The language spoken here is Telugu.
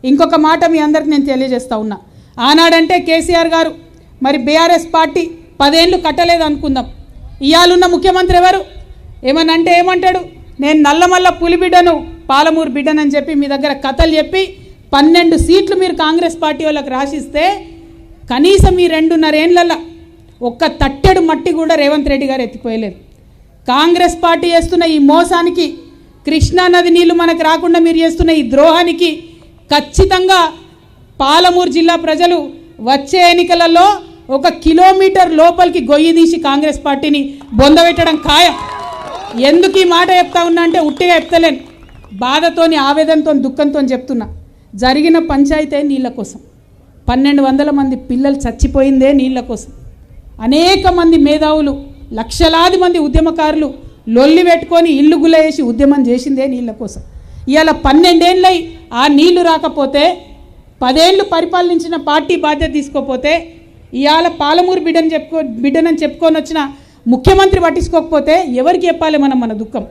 ఇంకొక మాట మీ అందరికి నేను తెలియజేస్తా ఉన్నా, ఆనాడంటే కేసీఆర్ గారు మరి బీఆర్ఎస్ పార్టీ 10 ఏళ్ళు కట్టలేదు అనుకుందాం. ఇయాలున్న ముఖ్యమంత్రి ఎవరు? ఏమనంటే ఏమంటాడు, నేను నల్లమల్ల పులిబిడ్డను పాలమూరు బిడ్డనని చెప్పి మీ దగ్గర కథలు చెప్పి 12 సీట్లు మీరు కాంగ్రెస్ పార్టీ వాళ్ళకి రాసిస్తే కనీసం ఈ 2.5 ఏళ్ళల్లో ఒక్క తట్టెడు మట్టి కూడా రేవంత్ రెడ్డి గారు ఎత్తిపోయలేదు. కాంగ్రెస్ పార్టీ చేస్తున్న ఈ మోసానికి, కృష్ణానది నీళ్లు మనకు రాకుండా మీరు చేస్తున్న ఈ ద్రోహానికి ఖచ్చితంగా పాలమూరు జిల్లా ప్రజలు వచ్చే ఎన్నికలలో 1 కిలోమీటర్ లోపలికి గొయ్యి తీసి కాంగ్రెస్ పార్టీని బొందబెట్టడం ఖాయం. ఎందుకు ఈ మాట చెప్తా ఉన్నా అంటే ఉట్టిగా చెప్తలేను, బాధతోని, ఆవేదనతో, దుఃఖంతో చెప్తున్నా. జరిగిన పంచాయతీ నీళ్ళ కోసం 1200 మంది పిల్లలు చచ్చిపోయిందే నీళ్ళ కోసం. అనేక మంది మేధావులు, లక్షలాది మంది ఉద్యమకారులు లొల్లి పెట్టుకొని ఇల్లు గులేసి ఉద్యమం చేసిందే నీళ్ళ కోసం. ఇవాళ 12 ఏళ్ళై ఆ నీళ్లు రాకపోతే, 10 ఏళ్ళు పరిపాలించిన పార్టీ బాధ్యత తీసుకోకపోతే, ఇవాళ పాలమూరు బిడ్డనని చెప్పుకొని వచ్చిన ముఖ్యమంత్రి పట్టించుకోకపోతే ఎవరికి చెప్పాలి మనం మన దుఃఖం?